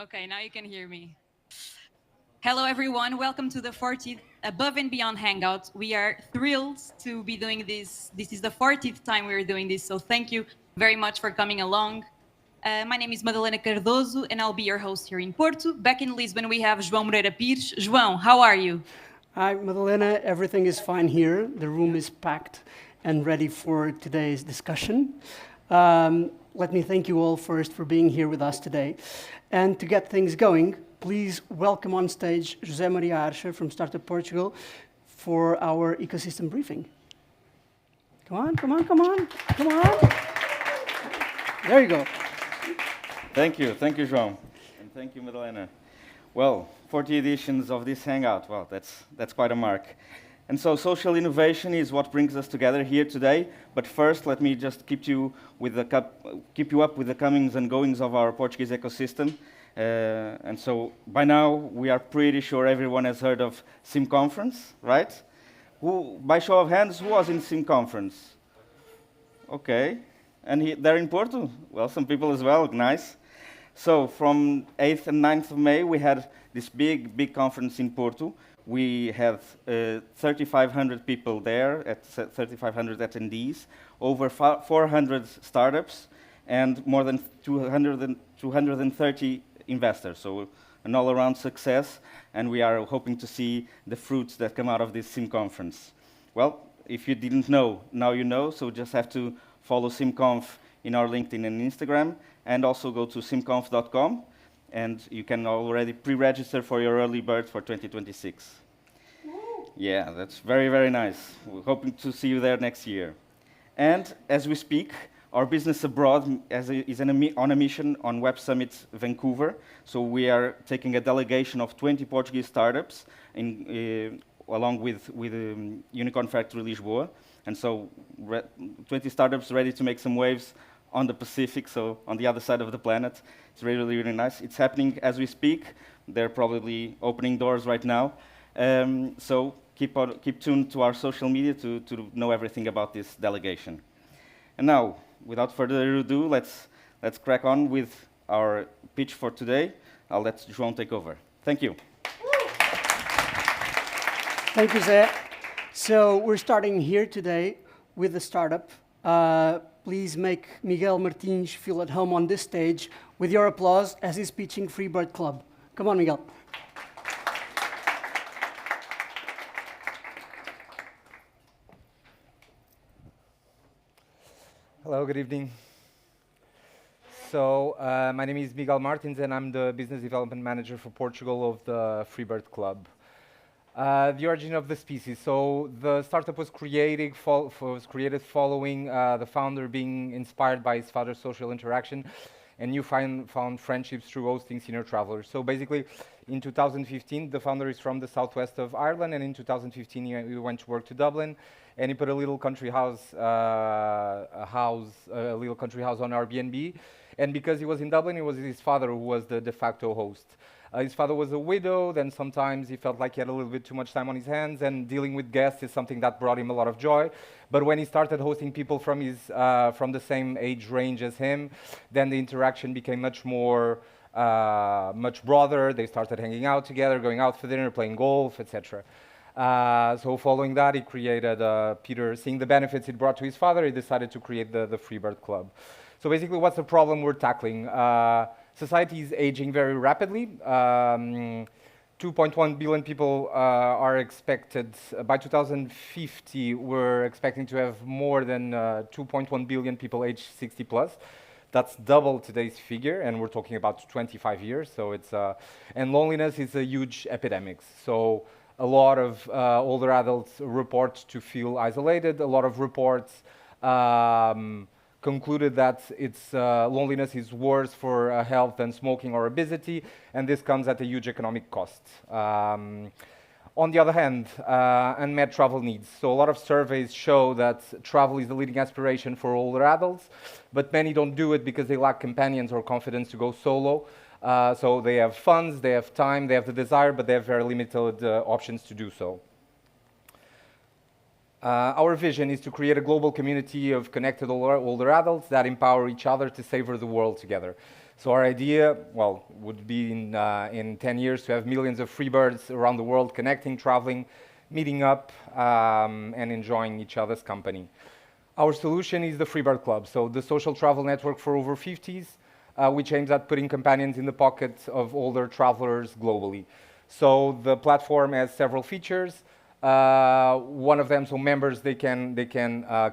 Okay, now you can hear me. Hello, everyone. Welcome to the 40th Above and Beyond Hangout. We are thrilled to be doing this. This is the 40th time we're doing this, so thank you very much for coming along. My name is Madalena Cardoso, and I'll be your host here in Porto. Back in Lisbon, we have João Moreira Pires. João, how are you? Hi, Madalena. Everything is fine here. The room is packed and ready for today's discussion. Let me thank you all first for being here with us today. And to get things going, please welcome on stage José Maria Archer from Startup Portugal for our ecosystem briefing. Come on, come on, come on, come on. There you go. Thank you, João, and thank you, Madalena. Well, 40 editions of this Hangout, well, that's quite a mark. And so social innovation is what brings us together here today, but first let me just keep you up with the comings and goings of our Portuguese ecosystem. And so by now, we are pretty sure everyone has heard of SIM Conference, right? By show of hands, who was in SIM Conference? Okay, and they're in Porto? Well, some people as well, nice. So from 8th and 9th of May, we had this big conference in Porto. We had 3,500 people there, at 3,500 attendees, over 400 startups, and more than 230 investors. So an all-around success, and we are hoping to see the fruits that come out of this SIM conference. Well, if you didn't know, now you know, so just have to follow SimConf in our LinkedIn and Instagram, and also go to simconf.com, and you can already pre-register for your early bird for 2026. Yeah, that's very, very nice. We're hoping to see you there next year. And as we speak, our business abroad is on a mission on Web Summit Vancouver. So we are taking a delegation of 20 Portuguese startups along with Unicorn Factory Lisboa. And so 20 startups ready to make some waves on the Pacific, so on the other side of the planet. It's really, really nice. It's happening as we speak. They're probably opening doors right now. So keep tuned to our social media to know everything about this delegation. And now, without further ado, let's crack on with our pitch for today. I'll let João take over. Thank you. Thank you, Zé. So we're starting here today with a startup. Please make Miguel Martins feel at home on this stage with your applause as he's pitching Freebird Club. Come on, Miguel. Hello, good evening. So my name is Miguel Martins, and I'm the Business Development Manager for Portugal of the Freebird Club. The origin of the species. So the startup was created following the founder being inspired by his father's social interaction and found friendships through hosting senior travelers. So basically, in 2015, the founder is from the southwest of Ireland, and in 2015 he went to work to Dublin, and he put a little country house on Airbnb. And because he was in Dublin, it was his father who was the de facto host. His father was a widow, then sometimes he felt like he had a little bit too much time on his hands, and dealing with guests is something that brought him a lot of joy. But when he started hosting people from the same age range as him, then the interaction became much broader. They started hanging out together, going out for dinner, playing golf, etc. So following that, he created, Peter, seeing the benefits it brought to his father, he decided to create the Freebird Club. So basically, what's the problem we're tackling? Society is aging very rapidly. 2.1 billion people are expected. By 2050, we're expecting to have more than 2.1 billion people aged 60 plus. That's double today's figure, and we're talking about 25 years. So it's and loneliness is a huge epidemic. So a lot of older adults report to feel isolated. A lot of reports concluded that loneliness is worse for health than smoking or obesity, and this comes at a huge economic cost. On the other hand, unmet travel needs. So a lot of surveys show that travel is the leading aspiration for older adults, but many don't do it because they lack companions or confidence to go solo. So they have funds, they have time, they have the desire, but they have very limited options to do so. Our vision is to create a global community of connected older adults that empower each other to savor the world together. So our idea, well, would be in 10 years to have millions of freebirds around the world connecting, traveling, meeting up, and enjoying each other's company. Our solution is the Freebird Club, so the social travel network for over 50s, which aims at putting companions in the pockets of older travelers globally. So the platform has several features. One of them, so members, they can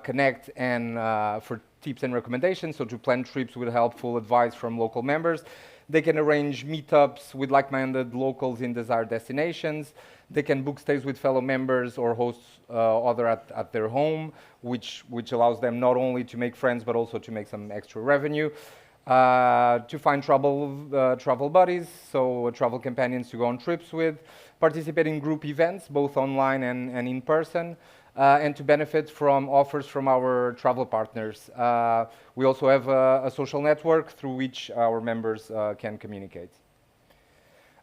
connect and for tips and recommendations, so to plan trips with helpful advice from local members. They can arrange meetups with like-minded locals in desired destinations. They can book stays with fellow members or host other at their home, which allows them not only to make friends, but also to make some extra revenue. To find travel buddies, so travel companions to go on trips with, participate in group events, both online and in person, and to benefit from offers from our travel partners. We also have a social network through which our members can communicate.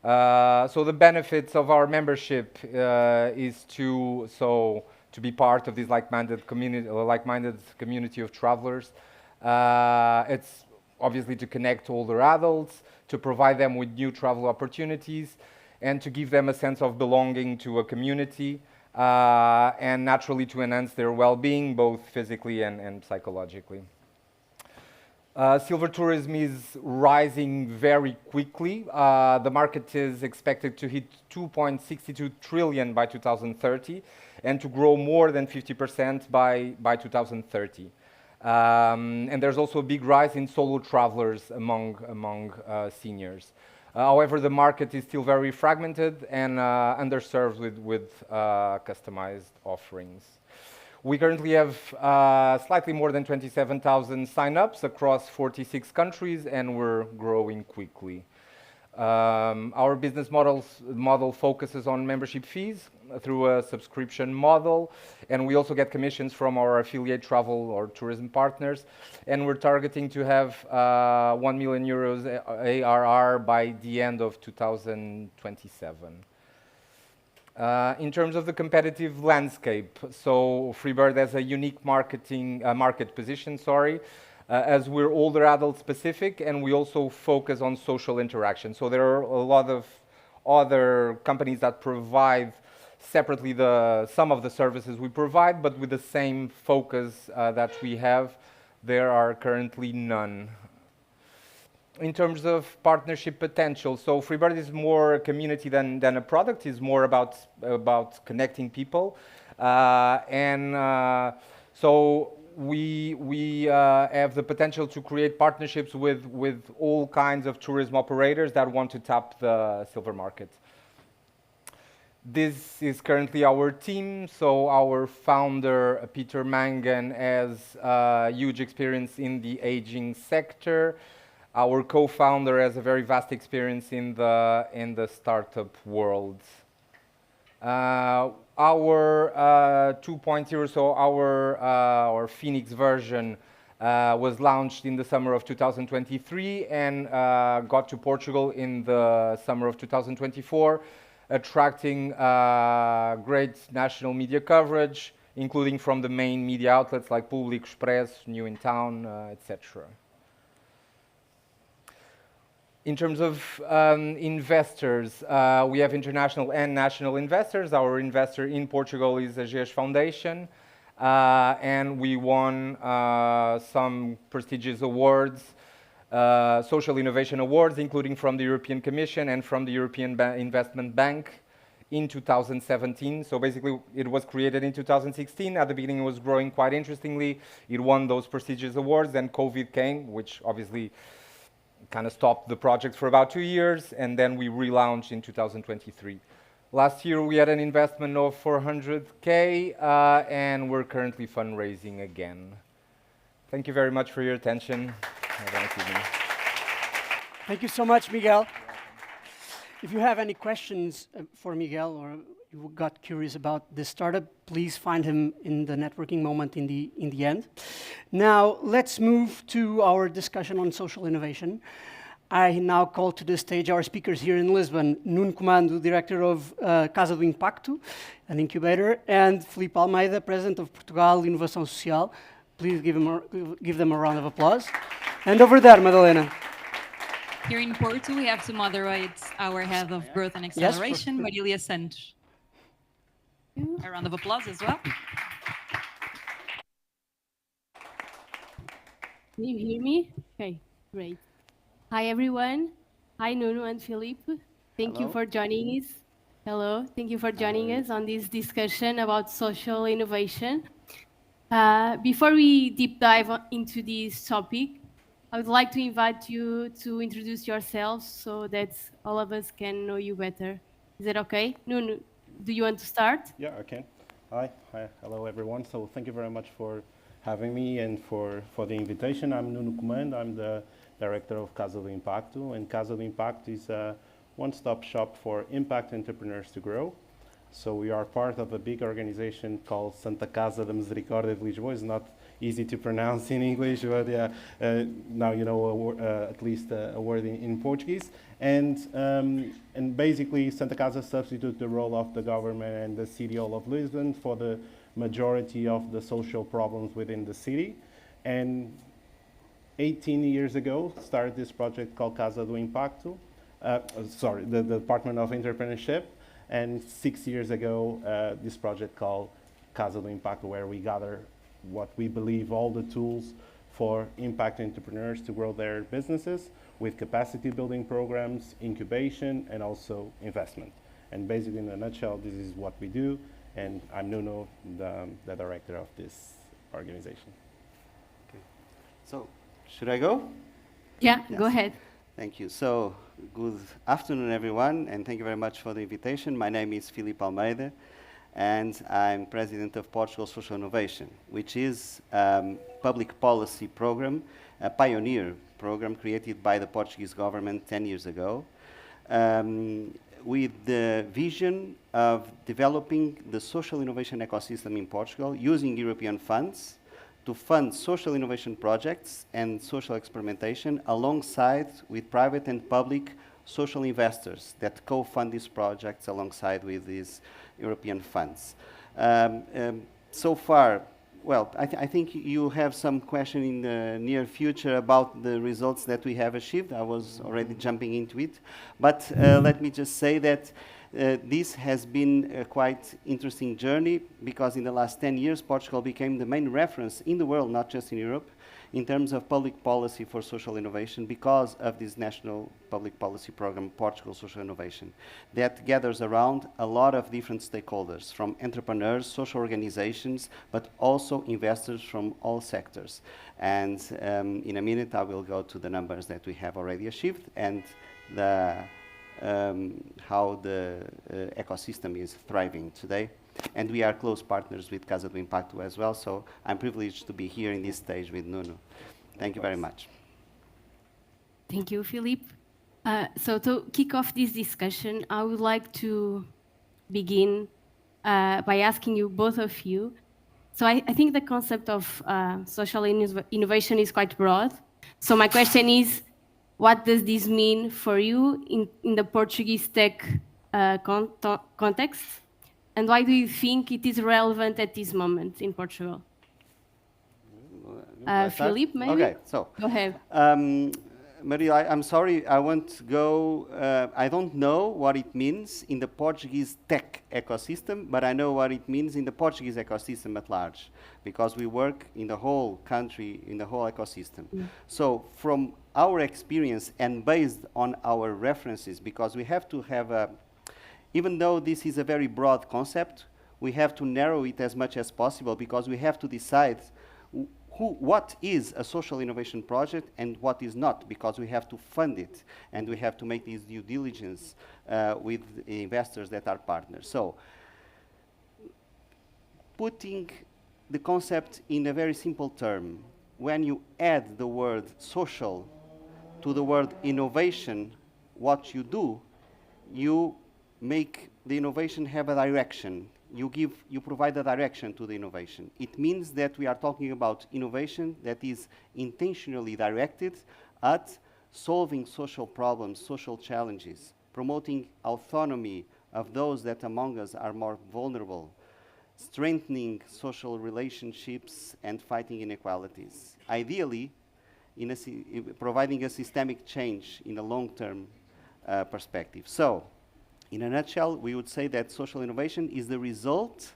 So the benefits of our membership is to be part of this like-minded community of travelers. It's obviously to connect older adults, to provide them with new travel opportunities, and to give them a sense of belonging to a community, and naturally to enhance their well-being, both physically and psychologically. Silver tourism is rising very quickly. The market is expected to hit 2.62 trillion by 2030 and to grow more than 50% by 2030. And there's also a big rise in solo travelers among seniors. However, the market is still very fragmented and underserved with customized offerings. We currently have slightly more than 27,000 signups across 46 countries, and we're growing quickly. Our business model focuses on membership fees through a subscription model, and we also get commissions from our affiliate travel or tourism partners, and we're targeting to have 1 million euros ARR by the end of 2027. In terms of the competitive landscape, so Freebird has a unique market position, as we're older adult specific, and we also focus on social interaction. So there are a lot of other companies that provide separately some of the services we provide, but with the same focus that we have, there are currently none. In terms of partnership potential, so Freebird is more a community than a product. It's more about connecting people, so we have the potential to create partnerships with all kinds of tourism operators that want to tap the silver market. This is currently our team. So our founder, Peter Mangan, has huge experience in the aging sector. Our co-founder has a very vast experience in the startup world. Our 2.0, so our Phoenix version, was launched in the summer of 2023 and got to Portugal in the summer of 2024, attracting great national media coverage, including from the main media outlets like Público, Express, New in Town, etc. In terms of investors, we have international and national investors. Our investor in Portugal is a GES Foundation, and we won some prestigious awards, social innovation awards, including from the European Commission and from the European Investment Bank in 2017. So basically, it was created in 2016. At the beginning, it was growing quite interestingly. It won those prestigious awards. Then COVID came, which obviously kind of stopped the project for about 2 years, and then we relaunched in 2023. Last year, we had an investment of 400K, and we're currently fundraising again. Thank you very much for your attention. Have a nice evening. Thank you so much, Miguel. If you have any questions for Miguel, or you got curious about this startup, please find him in the networking moment in the end. Now, let's move to our discussion on social innovation. I now call to the stage our speakers here in Lisbon, Nuno Comando, Director of Casa do Impacto, an incubator, and Filipe Almeida, President of Portugal Inovação Social. Please give them a round of applause. And over there, Madalena. Here in Porto, we have to moderate our head of growth and acceleration, Marilia Santos. A round of applause as well. Can you hear me? Okay, great. Hi, everyone. Hi, Nuno and Filipe. Thank you for joining us. Hello. Thank you for joining us on this discussion about social innovation. Before we deep dive into this topic, I would like to invite you to introduce yourselves so that all of us can know you better. Is that okay? Nuno, do you want to start? Yeah, I can. Hi, hello everyone. So thank you very much for having me and for the invitation. I'm Nuno Comando. I'm the director of Casa do Impacto, and Casa do Impacto is a one-stop shop for impact entrepreneurs to grow. So we are part of a big organization called Santa Casa da Misericórdia de Lisboa. It's not easy to pronounce in English, but now you know at least a word in Portuguese. And basically, Santa Casa substitutes the role of the government and the city hall of Lisbon for the majority of the social problems within the city. And 18 years ago, started this project called Casa do Impacto. The Department of Entrepreneurship. And 6 years ago, this project called Casa do Impacto, where we gather what we believe all the tools for impact entrepreneurs to grow their businesses with capacity building programs, incubation, and also investment. And basically, in a nutshell, this is what we do. And I'm Nuno, the director of this organization. Okay. So, should I go? Yeah, Yes. go ahead. Thank you. So, good afternoon, everyone, and thank you very much for the invitation. My name is Filipe Almeida, and I'm president of Portugal Social Innovation, which is a public policy program, a pioneer program created by the Portuguese government 10 years ago, with the vision of developing the social innovation ecosystem in Portugal using European funds to fund social innovation projects and social experimentation alongside with private and public social investors that co-fund these projects alongside with these European funds. So far, well, I think you have some question in the near future about the results that we have achieved. I was already jumping into it. But let me just say that this has been a quite interesting journey because in the last 10 years, Portugal became the main reference in the world, not just in Europe, in terms of public policy for social innovation because of this national public policy program, Portugal Social Innovation, that gathers around a lot of different stakeholders, from entrepreneurs, social organizations, but also investors from all sectors. And in a minute, I will go to the numbers that we have already achieved and how the ecosystem is thriving today. And we are close partners with Casa do Impacto as well, so I'm privileged to be here in this stage with Nuno. Thank you very much. Thank you, Filipe. So to kick off this discussion, I would like to begin by asking you, both of you. So I think the concept of social innovation is quite broad. So my question is, what does this mean for you in the Portuguese tech context? And why do you think it is relevant at this moment in Portugal? Filipe, maybe? Okay, so. Go ahead. Maria, I'm sorry, I won't go, I don't know what it means in the Portuguese tech ecosystem, but I know what it means in the Portuguese ecosystem at large, because we work in the whole country, in the whole ecosystem. So from our experience and based on our references, because we have to have even though this is a very broad concept, we have to narrow it as much as possible because we have to decide what is a social innovation project and what is not, because we have to fund it and we have to make this due diligence with investors that are partners. So, putting the concept in a very simple term, when you add the word social to the word innovation, what you do, you make the innovation have a direction. You provide a direction to the innovation. It means that we are talking about innovation that is intentionally directed at solving social problems, social challenges, promoting autonomy of those that among us are more vulnerable, strengthening social relationships and fighting inequalities. Ideally, providing a systemic change in a long-term perspective. So, in a nutshell, we would say that social innovation is the result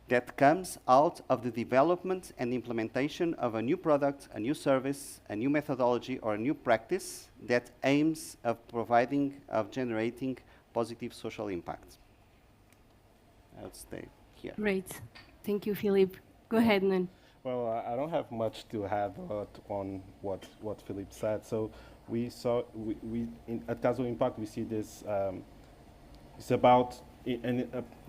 that comes out of the development and implementation of a new product, a new service, a new methodology, or a new practice that aims of generating positive social impact. I'll stay here. Great. Thank you, Philippe. Go ahead, Nuno. Well, I don't have much to add on what Philippe said. So we saw, at Caso Impact, we see this, it's about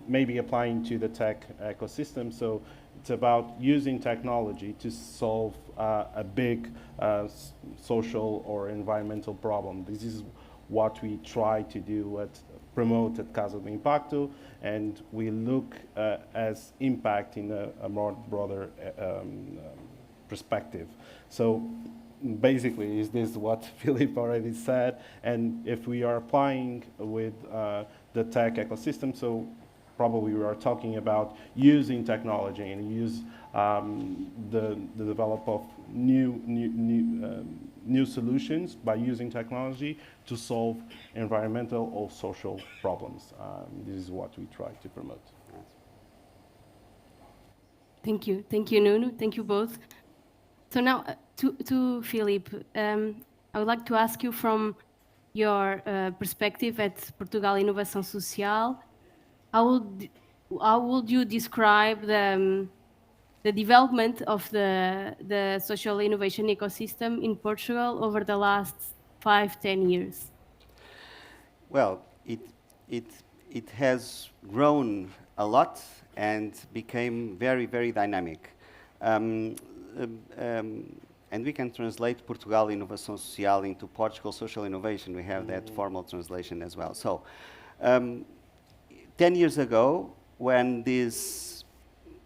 maybe applying to the tech ecosystem. So it's about using technology to solve a big social or environmental problem. This is what we try to do promote at Caso do Impacto, and we look as impact in a more broader perspective. So basically, is this what Philippe already said? And if we are applying with the tech ecosystem, so probably we are talking about using technology and use the develop of new solutions by using technology to solve environmental or social problems. This is what we try to promote. Thank you. Thank you, Nuno. Thank you both. So now, to Philippe, I would like to ask you from your perspective at Portugal Inovação Social, how would you describe the development of the social innovation ecosystem in Portugal over the last 5-10 years? Well, it has grown a lot and became very, very dynamic. And we can translate Portugal Inovação Social into Portugal Social Innovation. We have that formal translation as well. So 10 years ago, when this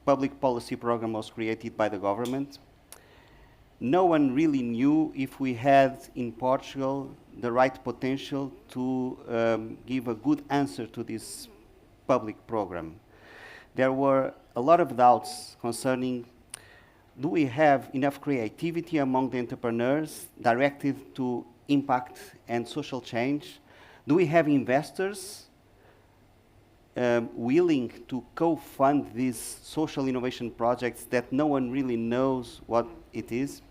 public policy program was created by the government, no one really knew if we had in Portugal the right potential to give a good answer to this public program. There were a lot of doubts concerning, do we have enough creativity among the entrepreneurs directed to impact and social change? Do we have investors willing to co-fund these social innovation projects that no one really knows what it is?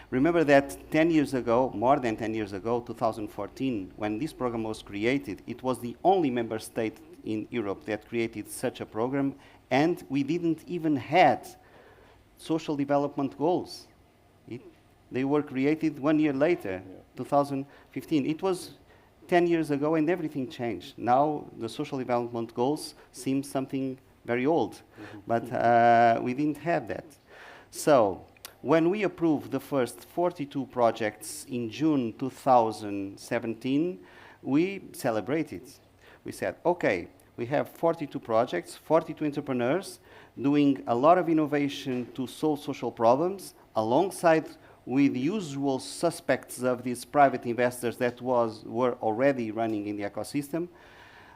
Remember that 10 years ago, more than 10 years ago, 2014, when this program was created, it was the only member state in Europe that created such a program, and we didn't even have social development goals. They were created 1 year later, 2015. It was 10 years ago and everything changed. Now the social development goals seem something very old, but we didn't have that. So when we approved the first 42 projects in June 2017, we celebrated. We said, okay, we have 42 projects, 42 entrepreneurs doing a lot of innovation to solve social problems alongside with usual suspects of these private investors that were already running in the ecosystem.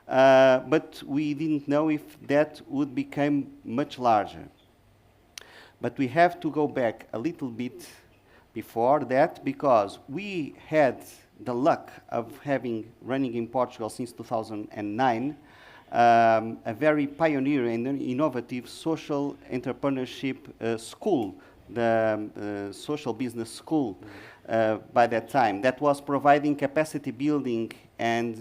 But we didn't know if that would become much larger. But we have to go back a little bit before that, because we had the luck of running in Portugal since 2009, a very pioneer and innovative social entrepreneurship school, the social business school by that time, that was providing capacity building and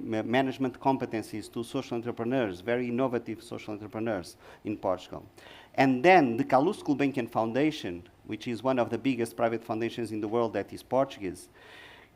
management competencies to social entrepreneurs, very innovative social entrepreneurs in Portugal. And then the Calouste Gulbenkian Foundation, which is one of the biggest private foundations in the world that is Portuguese,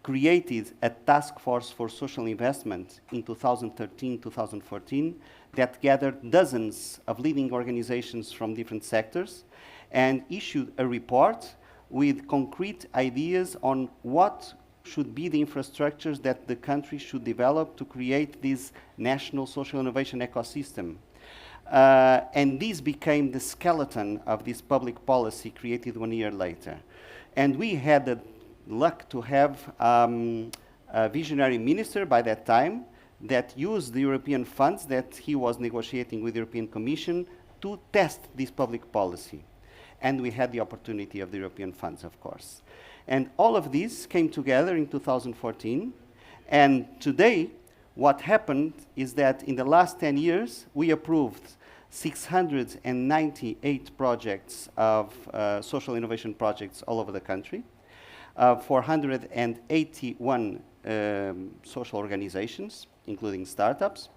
created a task force for social investment in 2013-2014 that gathered dozens of leading organizations from different sectors and issued a report with concrete ideas on what should be the infrastructures that the country should develop to create this national social innovation ecosystem. And this became the skeleton of this public policy created 1 year later. And we had luck to have a visionary minister by that time that used the European funds that he was negotiating with the European Commission to test this public policy. And we had the opportunity of the European funds, of course. And all of this came together in 2014. And today, what happened is that in the last 10 years, we approved 698 projects of social innovation projects all over the country, 481 social organizations, including startups.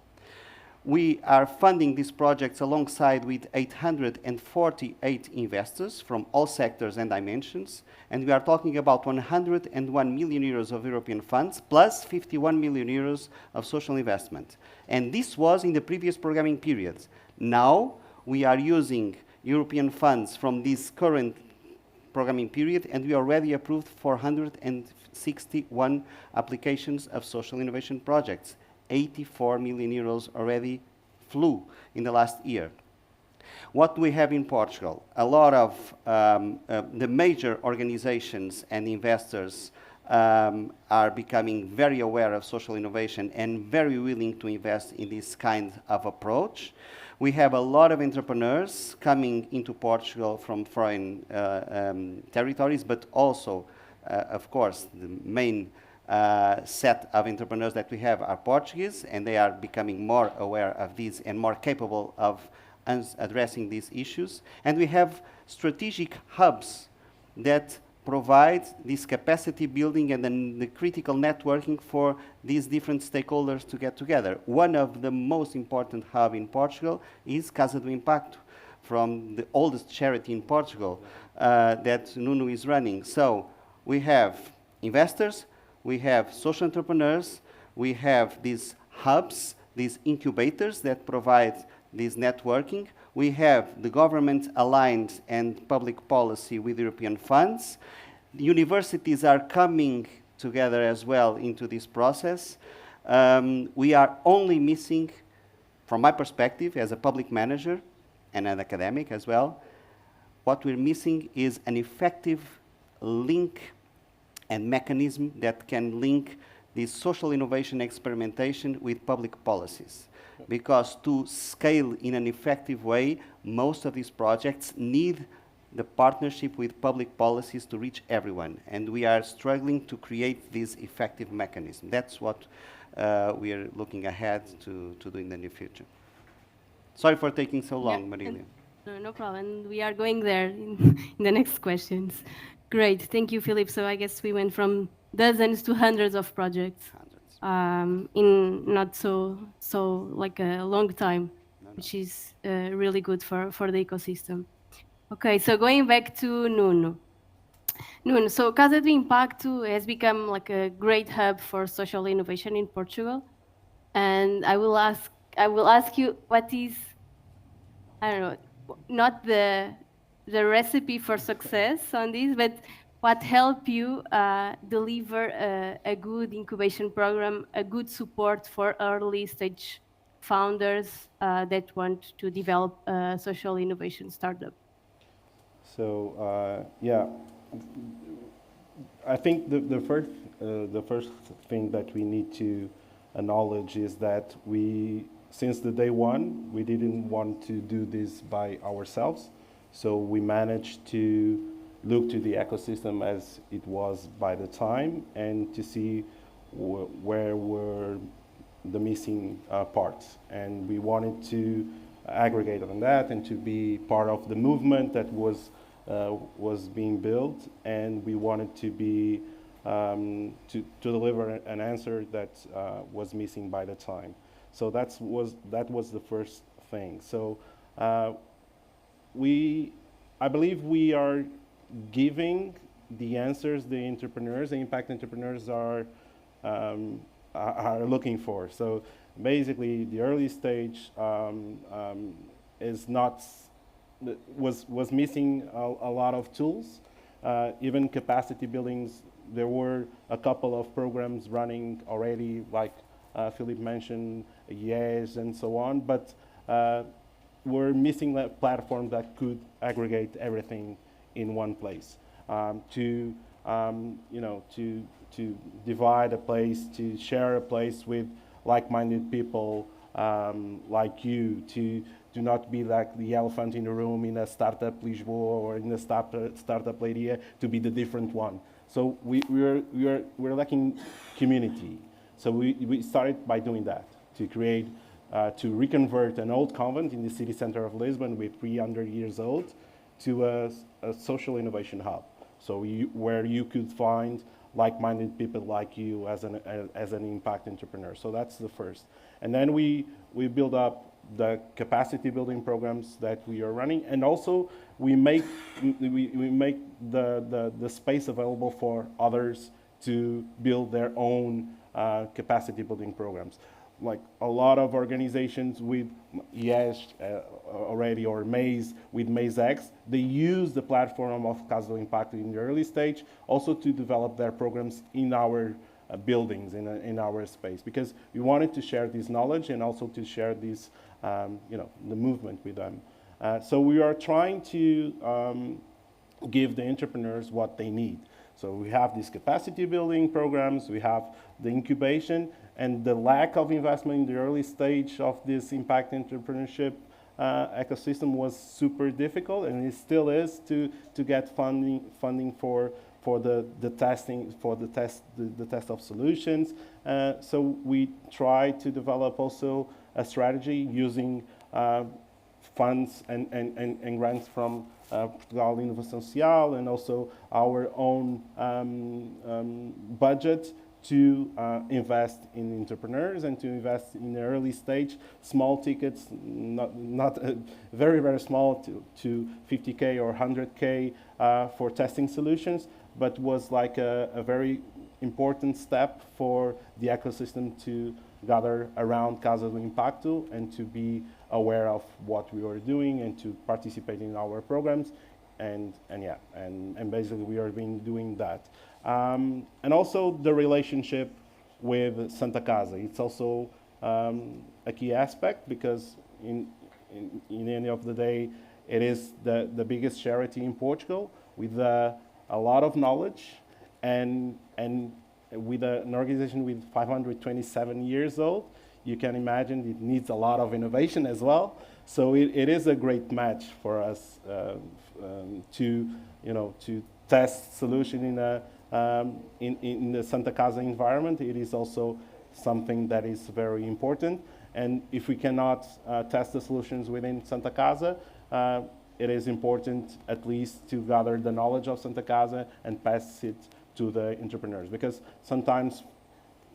We are funding these projects alongside with 848 investors from all sectors and dimensions, and we are talking about 101 million euros of European funds plus 51 million euros of social investment. And this was in the previous programming periods. Now we are using European funds from this current programming period, and we already approved 461 applications of social innovation projects. 84 million euros already flew in the last year. What we have in Portugal, a lot of the major organizations and investors are becoming very aware of social innovation and very willing to invest in this kind of approach. We have a lot of entrepreneurs coming into Portugal from foreign territories, but also, of course, the main set of entrepreneurs that we have are Portuguese, and they are becoming more aware of this and more capable of addressing these issues. And we have strategic hubs that provide this capacity building and then the critical networking for these different stakeholders to get together. One of the most important hubs in Portugal is Casa do Impacto, from the oldest charity in Portugal that Nuno is running. So we have investors, we have social entrepreneurs, we have these hubs, these incubators that provide this networking. We have the government aligned and public policy with European funds. The universities are coming together as well into this process. We are only missing, from my perspective as a public manager and an academic as well, what we're missing is an effective link and mechanism that can link this social innovation experimentation with public policies. Because to scale in an effective way, most of these projects need the partnership with public policies to reach everyone. And we are struggling to create this effective mechanism. That's what we are looking ahead to do in the near future. Sorry for taking so long, Marilia. No problem. We are going there in the next questions. Great, thank you, Philip. So I guess we went from dozens to hundreds of projects in not so like a long time, which is really good for the ecosystem. Okay, so going back to Nuno. Nuno, so Casa do Impacto has become like a great hub for social innovation in Portugal, and I will ask you what is, I don't know, not the recipe for success on this, but what helped you deliver a good incubation program, a good support for early stage founders that want to develop a social innovation startup? So yeah, I think the first thing that we need to acknowledge is that since the day one, we didn't want to do this by ourselves. So we managed to look to the ecosystem as it was by the time and to see where were the missing parts. And we wanted to aggregate on that and to be part of the movement that was being built. And we wanted to be to deliver an answer that was missing by the time. So that was the first thing. So I believe we are giving the answers the entrepreneurs, the impact entrepreneurs are looking for. So basically, the early stage was missing a lot of tools, even capacity buildings. There were a couple of programs running already, like Philip mentioned, Yes, and so on, but we're missing that platform that could aggregate everything in one place. To to divide a place, to share a place with like-minded people like you, to do not be like the elephant in the room in a startup Lisboa or in a startup Leiria, to be the different one. So we're lacking community. So we started by doing that, to create, to reconvert an old convent in the city center of Lisbon with 300 years old to a social innovation hub. So where you could find like-minded people like you as an impact entrepreneur. So that's the first. And then we build up the capacity building programs that we are running, and also we make the space available for others to build their own capacity building programs. Like a lot of organizations with Yes already, or Maze with MazeX, they use the platform of Caso Impact in the early stage also to develop their programs in our buildings, in our space, because we wanted to share this knowledge and also to share this, the movement with them. So we are trying to give the entrepreneurs what they need. So we have these capacity building programs, we have the incubation, and the lack of investment in the early stage of this impact entrepreneurship ecosystem was super difficult, and it still is to get funding for the testing, for the test of solutions. So we try to develop also a strategy using funds and grants from Portugal Inovação Social, and also our own budget to invest in entrepreneurs and to invest in the early stage, small tickets, not very, very small, to 50K or 100K for testing solutions, but was like a very important step for the ecosystem to gather around Casa do Impacto and to be aware of what we were doing and to participate in our programs. And basically we are doing that. And also the relationship with Santa Casa. It's also a key aspect, because in the end of the day, it is the biggest charity in Portugal with a lot of knowledge, and with an organization with 527 years old, you can imagine it needs a lot of innovation as well. So it is a great match for us to test solution in the Santa Casa environment. It is also something that is very important. And if we cannot test the solutions within Santa Casa, it is important at least to gather the knowledge of Santa Casa and pass it to the entrepreneurs, because sometimes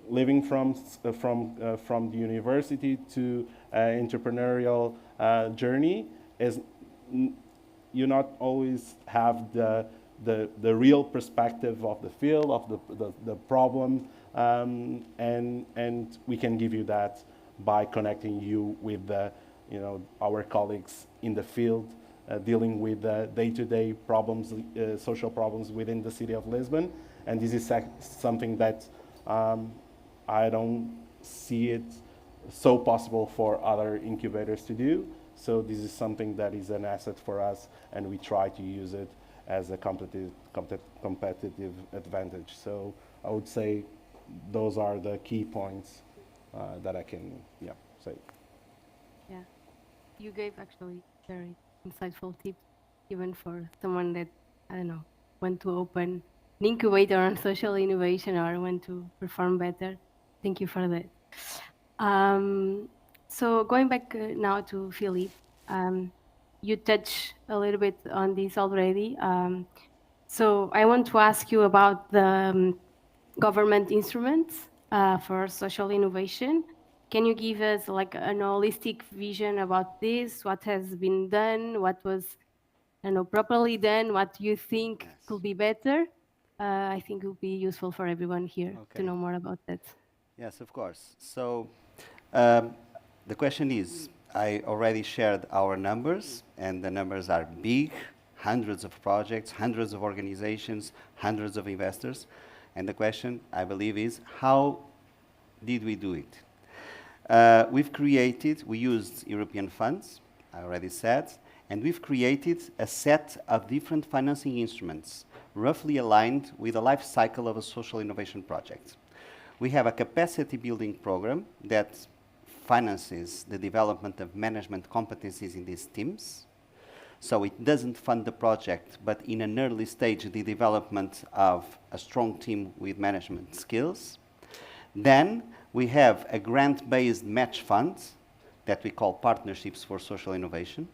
living from the university to entrepreneurial journey is you not always have the real perspective of the field, of the problem, and we can give you that by connecting you with our colleagues in the field, dealing with day-to-day problems, social problems within the city of Lisbon. And this is something that I don't see it so possible for other incubators to do. So this is something that is an asset for us, and we try to use it as a competitive advantage. So I would say those are the key points that I can say. Yeah, you gave actually very insightful tips, even for someone that, I don't know, want to open an incubator on social innovation or want to perform better. Thank you for that. So going back now to Philippe, you touched a little bit on this already. So I want to ask you about the government instruments for social innovation. Can you give us like an holistic vision about this? What has been done? What was, I don't know, properly done? What you think could be better? I think it would be useful for everyone here to know more about that. Yes, of course. So the question is, I already shared our numbers, and the numbers are big, hundreds of projects, hundreds of organizations, hundreds of investors. And the question, I believe, is how did we do it? We used European funds, I already said, and we've created a set of different financing instruments roughly aligned with the life cycle of a social innovation project. We have a capacity building program that finances the development of management competencies in these teams. So it doesn't fund the project, but in an early stage, the development of a strong team with management skills. Then we have a grant-based match fund that we call Partnerships for Social Innovation,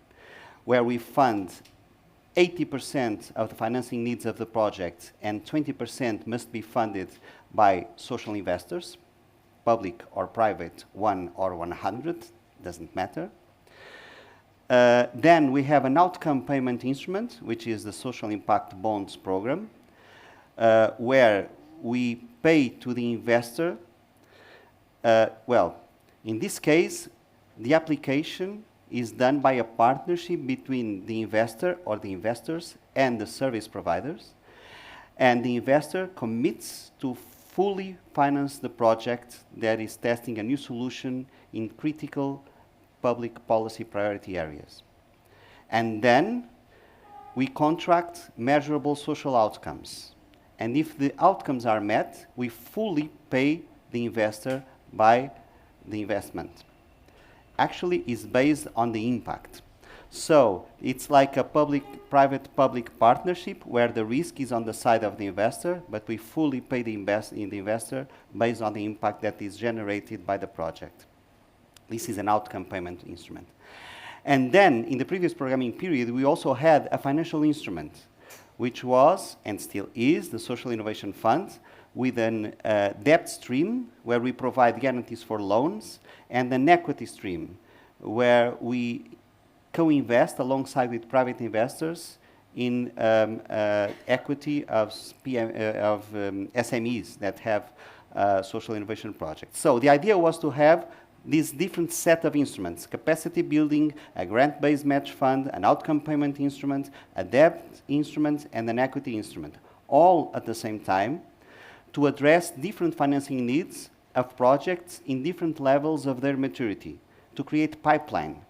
where we fund 80% of the financing needs of the project, and 20% must be funded by social investors, public or private, 1 or 100, doesn't matter. Then we have an outcome payment instrument, which is the Social Impact Bonds program, where we pay to the investor. Well, in this case, the application is done by a partnership between the investor or the investors and the service providers. And the investor commits to fully finance the project that is testing a new solution in critical public policy priority areas. And then we contract measurable social outcomes. And if the outcomes are met, we fully pay the investor by the investment. Actually, is based on the impact. So it's like a private-public partnership where the risk is on the side of the investor, but we fully pay the investor based on the impact that is generated by the project. This is an outcome payment instrument. And then, in the previous programming period, we also had a financial instrument, which was, and still is, the Social Innovation Fund, with a debt stream, where we provide guarantees for loans, and an equity stream, where we co-invest alongside with private investors in equity of SMEs that have social innovation projects. So the idea was to have this different set of instruments: capacity building, a grant-based match fund, an outcome payment instrument, a debt instrument, and an equity instrument, all at the same time, to address different financing needs of projects in different levels of their maturity, to create pipeline,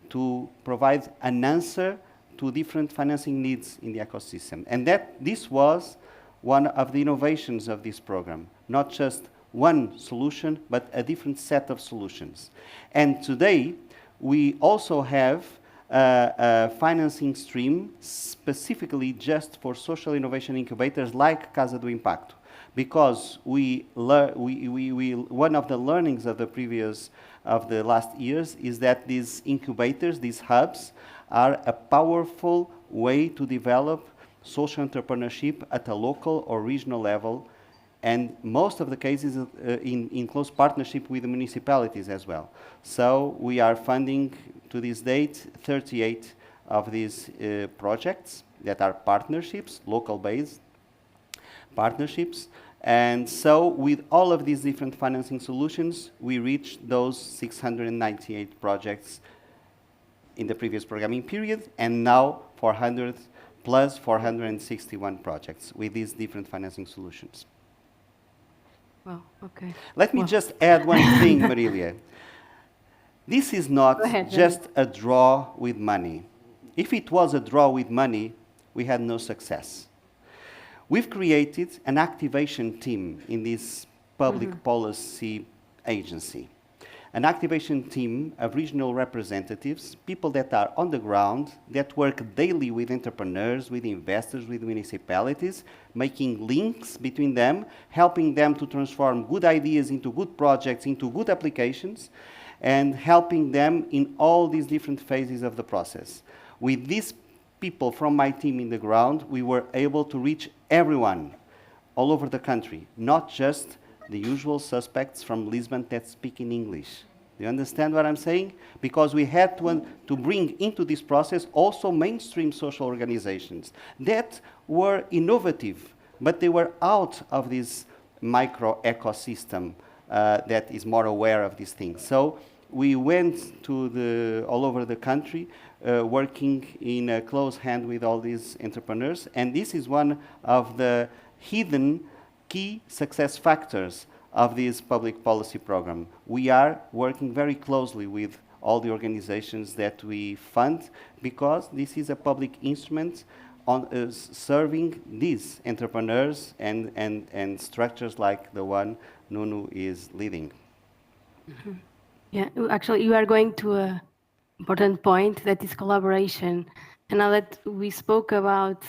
to provide an answer to different financing needs in the ecosystem. And this was one of the innovations of this program, not just one solution, but a different set of solutions. And today, we also have a financing stream specifically just for social innovation incubators like Casa do Impacto, because one of the learnings of the last years is that these incubators, these hubs, are a powerful way to develop social entrepreneurship at a local or regional level, and most of the cases in close partnership with the municipalities as well. So we are funding, to this date, 38 of these projects that are partnerships, local-based partnerships. And so with all of these different financing solutions, we reached those 698 projects in the previous programming period, and now 400 plus 461 projects with these different financing solutions. Well, okay. Let me just add one thing, Marilia. This is not just a draw with money. If it was a draw with money, we had no success. We've created an activation team in this public policy agency. An activation team of regional representatives, people that are on the ground, that work daily with entrepreneurs, with investors, with municipalities, making links between them, helping them to transform good ideas into good projects, into good applications, and helping them in all these different phases of the process. With these people from my team in the ground, we were able to reach everyone all over the country, not just the usual suspects from Lisbon that speak in English. Do you understand what I'm saying? Because we had to bring into this process also mainstream social organizations that were innovative, but they were out of this micro ecosystem that is more aware of these things. So we went to all over the country, working in a close hand with all these entrepreneurs, and this is one of the hidden key success factors of this public policy program. We are working very closely with all the organizations that we fund, because this is a public instrument on serving these entrepreneurs and structures like the one Nuno is leading. Yeah, actually, you are going to an important point, that is collaboration. And now that we spoke about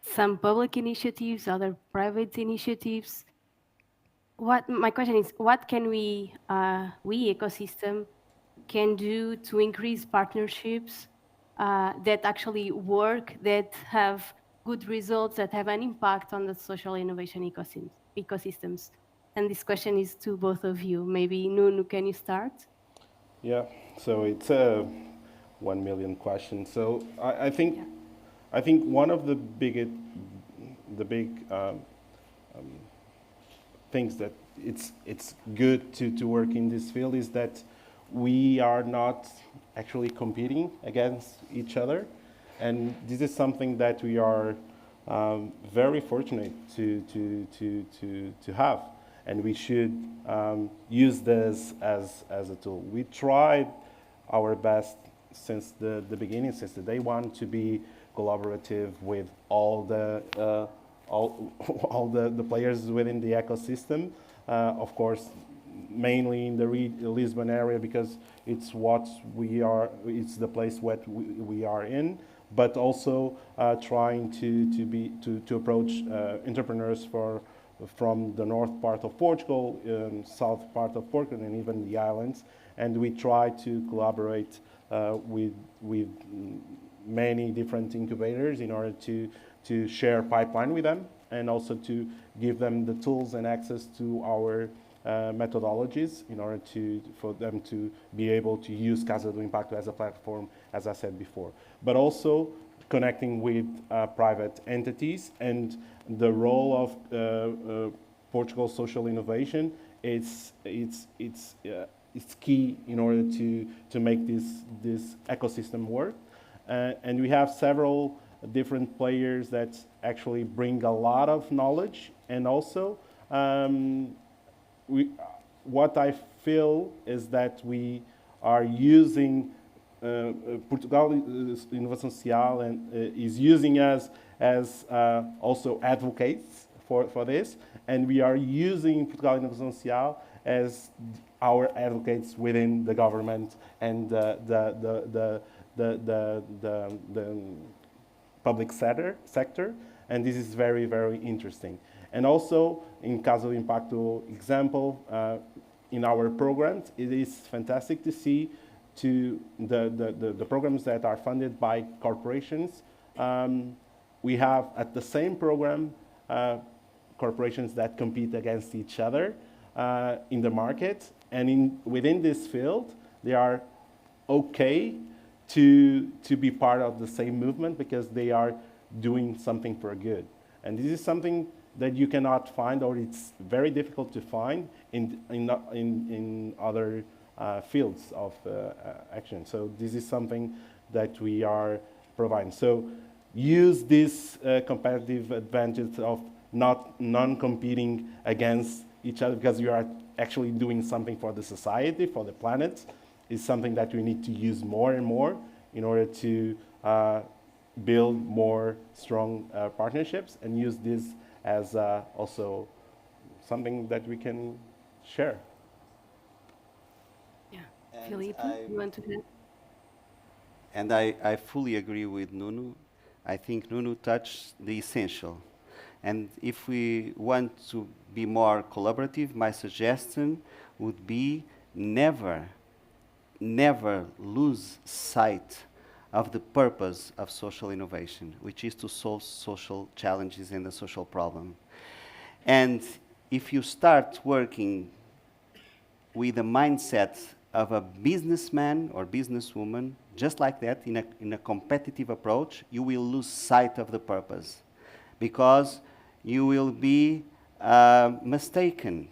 some public initiatives, other private initiatives, my question is, what can we ecosystem can do to increase partnerships that actually work, that have good results, that have an impact on the social innovation ecosystems? And this question is to both of you. Maybe Nuno, can you start? Yeah, so it's a 1 million question. So I think one of the big things that it's good to work in this field is that we are not actually competing against each other, and this is something that we are very fortunate to have, and we should use this as a tool. We tried our best since the beginning, since the day one, to be collaborative with all the players within the ecosystem. Of course, mainly in the Lisbon area, because it's the place what we are in, but also trying to approach entrepreneurs from the north part of Portugal, south part of Portugal, and even the islands. And we try to collaborate with many different incubators in order to share pipeline with them, and also to give them the tools and access to our methodologies in order for them to be able to use Casa do Impacto as a platform, as I said before. But also connecting with private entities, and the role of Portugal social innovation it's key in order to make this ecosystem work. And we have several different players that actually bring a lot of knowledge, and also what I feel is that we are using Portugal Inovação Social and is using us as also advocates for this, and we are using Portugal Inovação Social as our advocates within the government and the public sector, and this is very, very interesting. And also, in Casa do Impacto example, in our programs, it is fantastic to see the programs that are funded by corporations. We have at the same program corporations that compete against each other in the market, and within this field, they are okay to be part of the same movement because they are doing something for good. And this is something that you cannot find, or it's very difficult to find in other fields of action. So this is something that we are providing. So use this competitive advantage of non-competing against each other, because you are actually doing something for the society, for the planet, is something that we need to use more and more in order to build more strong partnerships, and use this as also something that we can share. Yeah, Filipe, you want to add? And I fully agree with Nuno. I think Nuno touched the essential. And if we want to be more collaborative, my suggestion would be never lose sight of the purpose of social innovation, which is to solve social challenges and the social problem. And if you start working with the mindset of a businessman or businesswoman, just like that, in a competitive approach, you will lose sight of the purpose, because you will be mistaken.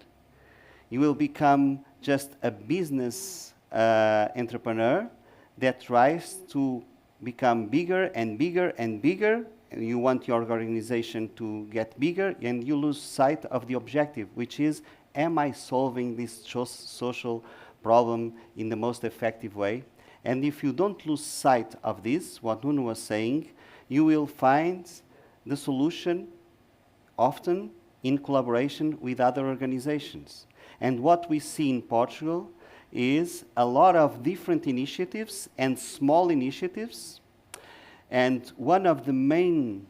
You will become just a business entrepreneur that tries to become bigger and bigger and bigger, and you want your organization to get bigger, and you lose sight of the objective, which is, am I solving this social problem in the most effective way? And if you don't lose sight of this, what Nuno was saying, you will find the solution often in collaboration with other organizations. And what we see in Portugal is a lot of different initiatives and small initiatives. And one of the main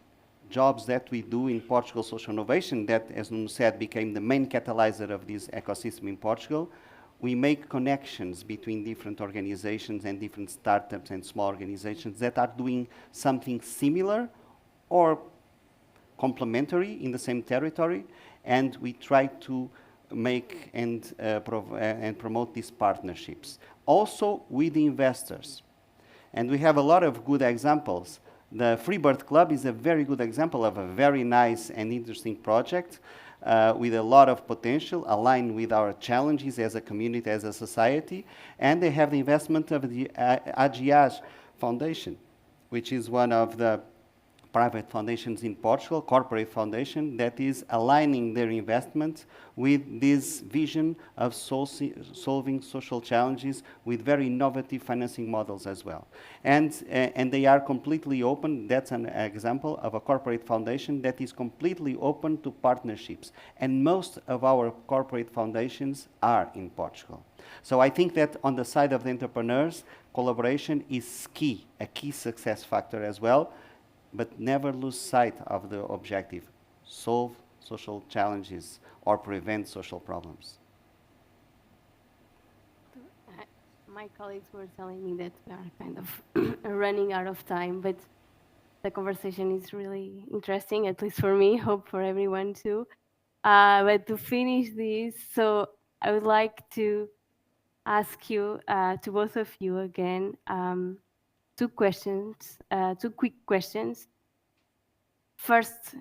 jobs that we do in Portugal Social Innovation, that, as Nuno said, became the main catalyzer of this ecosystem in Portugal, we make connections between different organizations and different startups and small organizations that are doing something similar or complementary in the same territory, and we try to make and promote these partnerships. Also with the investors. And we have a lot of good examples. The Freebird Club is a very good example of a very nice and interesting project with a lot of potential, aligned with our challenges as a community, as a society. And they have the investment of the AGIAS Foundation, which is one of the private foundations in Portugal, corporate foundation, that is aligning their investment with this vision of solving social challenges with very innovative financing models as well. And they are completely open. That's an example of a corporate foundation that is completely open to partnerships. And most of our corporate foundations are in Portugal. So I think that on the side of the entrepreneurs, collaboration is key, a key success factor as well. But never lose sight of the objective: solve social challenges or prevent social problems. My colleagues were telling me that we are kind of running out of time, but the conversation is really interesting, at least for me, hope for everyone too. But to finish this, so I would like to ask you, to both of you again, two questions, two quick questions. First,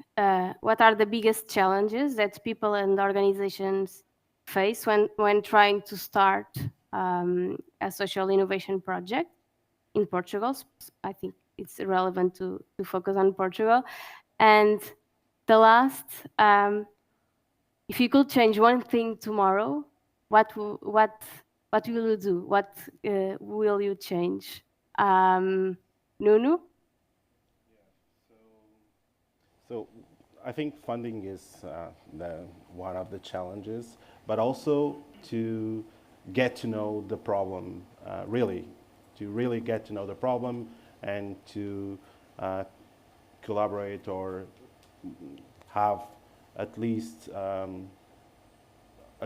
what are the biggest challenges that people and organizations face when trying to start a social innovation project in Portugal? I think it's relevant to focus on Portugal. And the last, if you could change one thing tomorrow, what will you do? What will you change? Nuno? So I think funding is one of the challenges, but also to get to know the problem to really get to know the problem and to collaborate or have at least a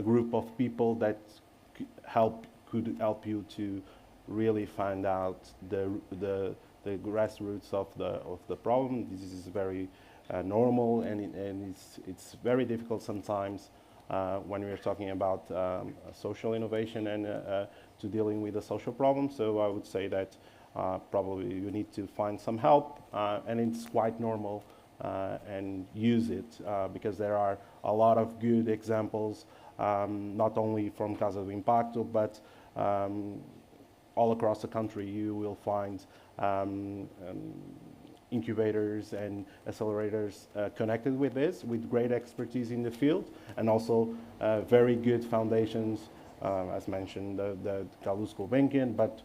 group of people that could help you to really find out the grassroots of the problem. This is very normal, and it's very difficult sometimes when we're talking about social innovation and to dealing with a social problem. So I would say that probably you need to find some help, and it's quite normal, and use it because there are a lot of good examples, not only from Casa do Impacto, but all across the country. You will find incubators and accelerators connected with this, with great expertise in the field, and also very good foundations, as mentioned, the Carlos Gulbenkian, but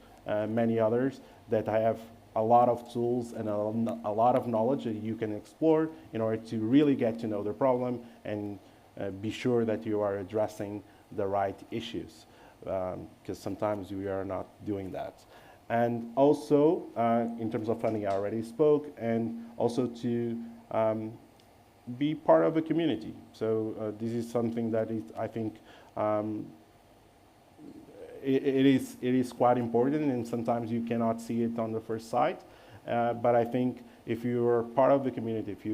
many others that have a lot of tools and a lot of knowledge that you can explore in order to really get to know the problem and be sure that you are addressing the right issues, because sometimes we are not doing that. And also, in terms of funding, I already spoke, and also to be part of a community. So this is something that is, I think, it is quite important, and sometimes you cannot see it on the first sight. But I think if you are part of the community, if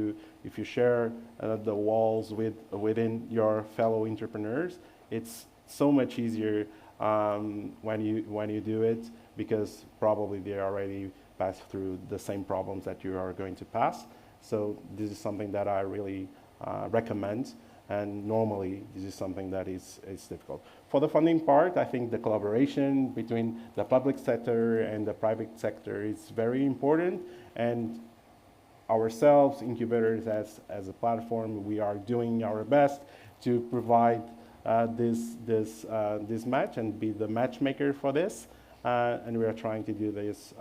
you share the walls within your fellow entrepreneurs, it's so much easier when you do it, because probably they already passed through the same problems that you are going to pass. So this is something that I really recommend, and normally this is something that is difficult. For the funding part, I think the collaboration between the public sector and the private sector is very important, and ourselves, incubators, as a platform, we are doing our best to provide this match and be the matchmaker for this, and we are trying to do this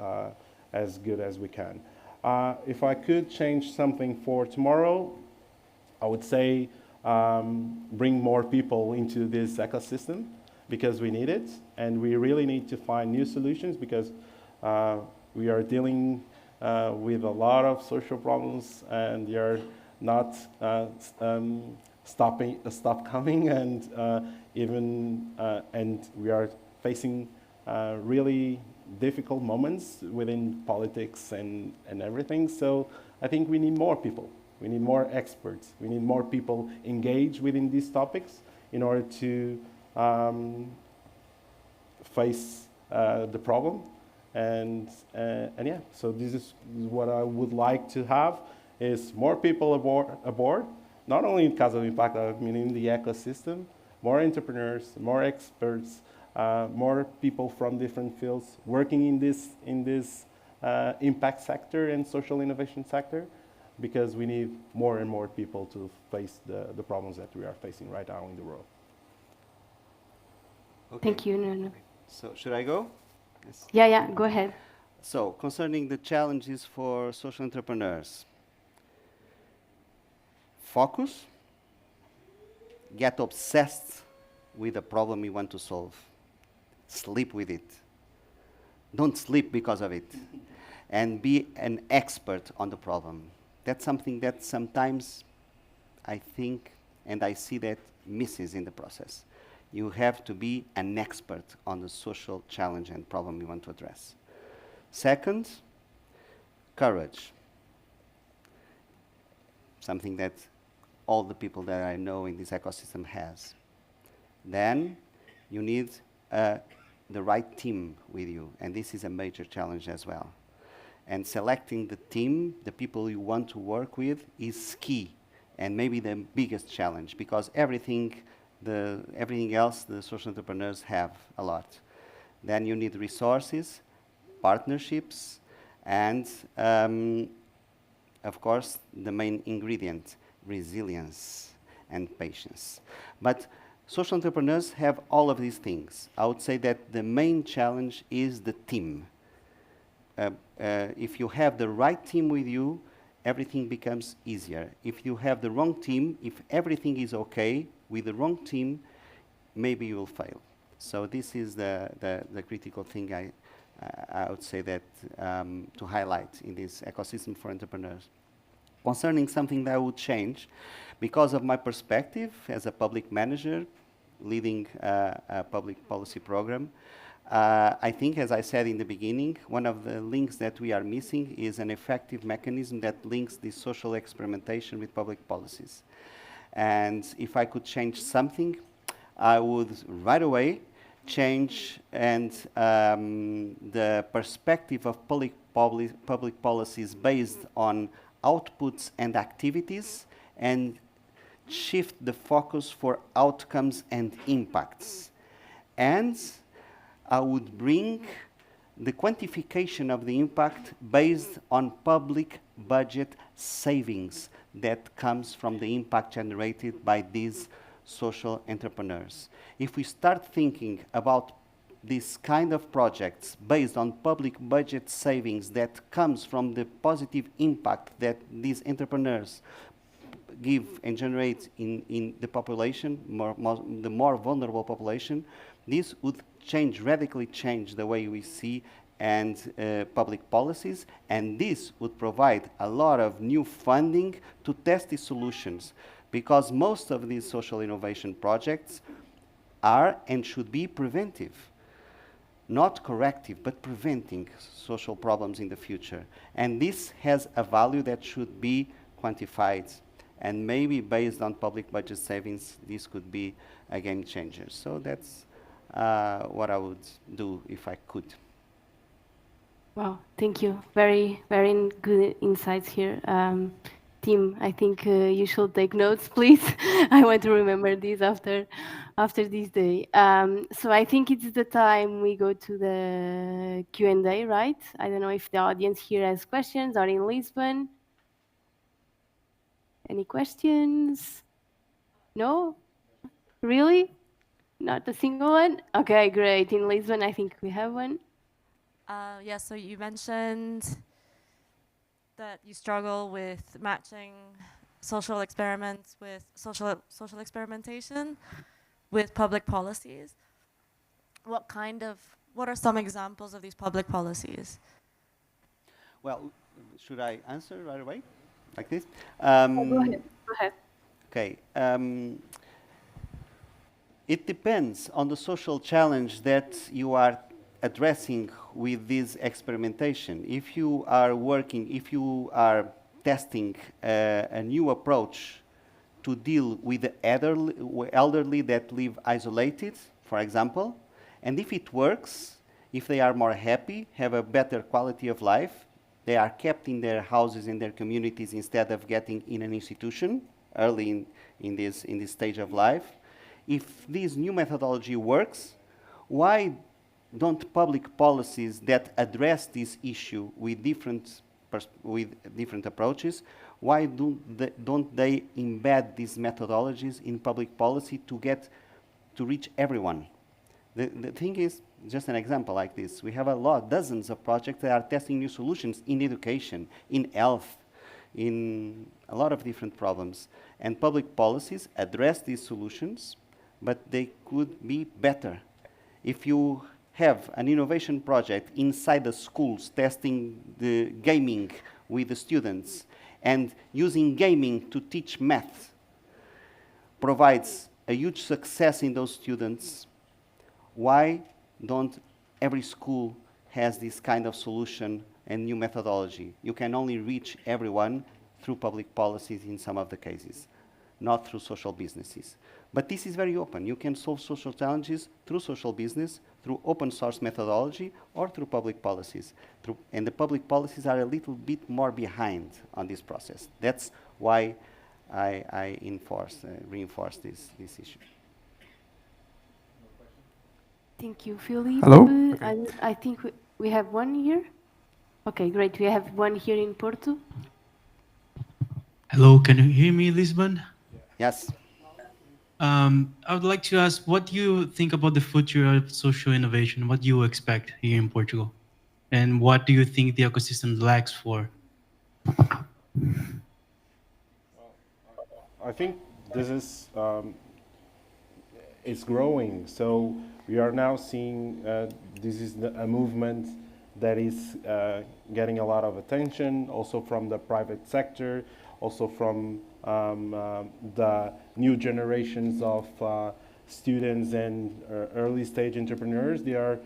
as good as we can. If I could change something for tomorrow, I would say bring more people into this ecosystem because we need it, and we really need to find new solutions because we are dealing with a lot of social problems, and they are not stop coming, and and we are facing really difficult moments within politics and everything. So I think we need more people. We need more experts. We need more people engaged within these topics in order to face the problem. And yeah, so this is what I would like to have is more people aboard not only in Casa do Impacto, I mean in the ecosystem, more entrepreneurs, more experts, more people from different fields working in this impact sector and social innovation sector, because we need more and more people to face the problems that we are facing right now in the world. Okay. Thank you, Nuno. So should I go? Yes. Yeah, go ahead. So concerning the challenges for social entrepreneurs, focus, get obsessed with the problem you want to solve, sleep with it. Don't sleep because of it. And be an expert on the problem. That's something that sometimes I think and I see that misses in the process. You have to be an expert on the social challenge and problem you want to address. Second, courage. Something that all the people that I know in this ecosystem has. Then you need the right team with you, and this is a major challenge as well. And selecting the team, the people you want to work with, is key, and maybe the biggest challenge, because everything else the social entrepreneurs have a lot. Then you need resources, partnerships, and of course the main ingredient, resilience and patience. But social entrepreneurs have all of these things. I would say that the main challenge is the team. If you have the right team with you, everything becomes easier. If you have the wrong team, if everything is okay with the wrong team, maybe you will fail. So this is the critical thing I would say that to highlight in this ecosystem for entrepreneurs. Concerning something that I would change, because of my perspective as a public manager leading a public policy program, I think, as I said in the beginning, one of the links that we are missing is an effective mechanism that links this social experimentation with public policies. And if I could change something, I would right away change and the perspective of public policies based on outputs and activities, and shift the focus for outcomes and impacts. And I would bring the quantification of the impact based on public budget savings that comes from the impact generated by these social entrepreneurs. If we start thinking about this kind of projects based on public budget savings that comes from the positive impact that these entrepreneurs give and generate in the population, the more vulnerable population, this would radically change the way we see and public policies, and this would provide a lot of new funding to test these solutions, because most of these social innovation projects are and should be preventive. Not corrective, but preventing social problems in the future. And this has a value that should be quantified. And maybe based on public budget savings, this could be a game changer. So that's what I would do if I could. Wow, thank you. Very, very good insights here. Tim, I think you should take notes, please. I want to remember this after this day. So I think it's the time we go to the Q&A, right? I don't know if the audience here has questions or in Lisbon. Any questions? No? Really? Not a single one? Okay, great. In Lisbon, I think we have one. Yeah, so you mentioned that you struggle with matching social experiments with social experimentation with public policies. What are some examples of these public policies? Well, should I answer right away, like this? Go ahead. Go ahead. Okay. It depends on the social challenge that you are addressing with this experimentation. If you are testing a new approach to deal with the elderly that live isolated, for example, and if it works, if they are more happy, have a better quality of life, they are kept in their houses, in their communities, instead of getting in an institution early in this stage of life. If this new methodology works, why don't public policies that address this issue with different approaches, why don't they embed these methodologies in public policy to reach everyone? The thing is, just an example like this, we have dozens of projects that are testing new solutions in education, in health, in a lot of different problems. And public policies address these solutions, but they could be better. If you have an innovation project inside the schools testing the gaming with the students and using gaming to teach math provides a huge success in those students, why don't every school has this kind of solution and new methodology? You can only reach everyone through public policies in some of the cases, not through social businesses. But this is very open. You can solve social challenges through social business, through open source methodology, or through public policies. And the public policies are a little bit more behind on this process. That's why I reinforce this issue. Thank you, Philippe. Hello? I think we have one here. Okay, great. We have one here in Porto. Hello, can you hear me, Lisbon? Yes. I would like to ask, what do you think about the future of social innovation? What do you expect here in Portugal? And what do you think the ecosystem lacks for? I think this is it's growing. So we are now seeing this is a movement that is getting a lot of attention, also from the private sector, also from the new generations of students and early stage entrepreneurs. They are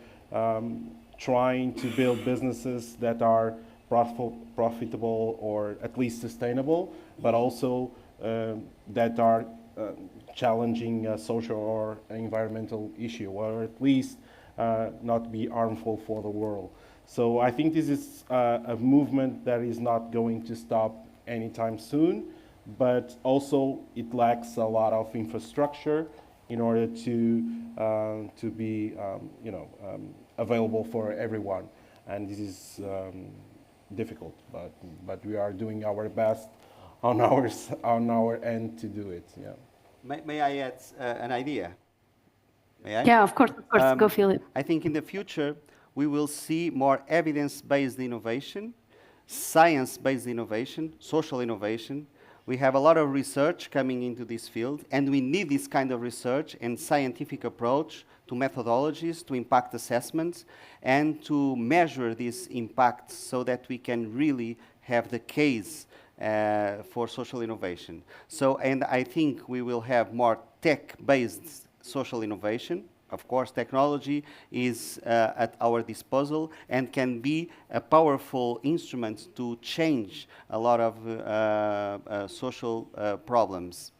trying to build businesses that are profitable or at least sustainable, but also that are challenging a social or environmental issue, or at least not be harmful for the world. So I think this is a movement that is not going to stop anytime soon, but also it lacks a lot of infrastructure in order to be available for everyone. And this is difficult, but we are doing our best on our end to do it. Yeah. May I add an idea? May I? Yeah, of course. Go, Philip. I think in the future, we will see more evidence-based innovation, science-based innovation, social innovation. We have a lot of research coming into this field, and we need this kind of research and scientific approach to methodologies, to impact assessments, and to measure this impact so that we can really have the case for social innovation. So, and I think we will have more tech-based social innovation. Of course, technology is at our disposal and can be a powerful instrument to change a lot of social problems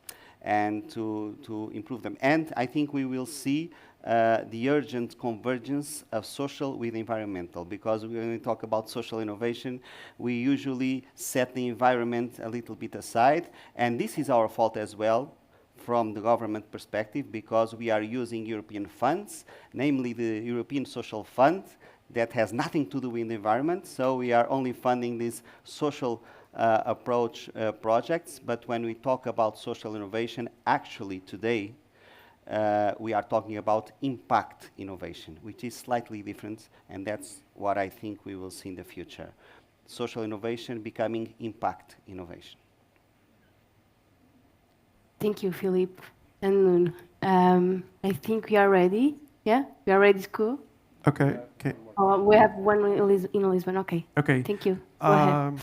and to improve them. And I think we will see the urgent convergence of social with environmental, because when we talk about social innovation, we usually set the environment a little bit aside, and this is our fault as well from the government perspective, because we are using European funds, namely the European Social Fund, that has nothing to do with the environment, so we are only funding these social approach projects. But when we talk about social innovation, actually today, we are talking about impact innovation, which is slightly different, and that's what I think we will see in the future. social innovation becoming impact innovation. Thank you, Philippe and Nuno. I think we are ready. Yeah, we are ready to go. Okay. Okay. Oh, we have one in Lisbon. Okay. Okay. Thank you. Go ahead.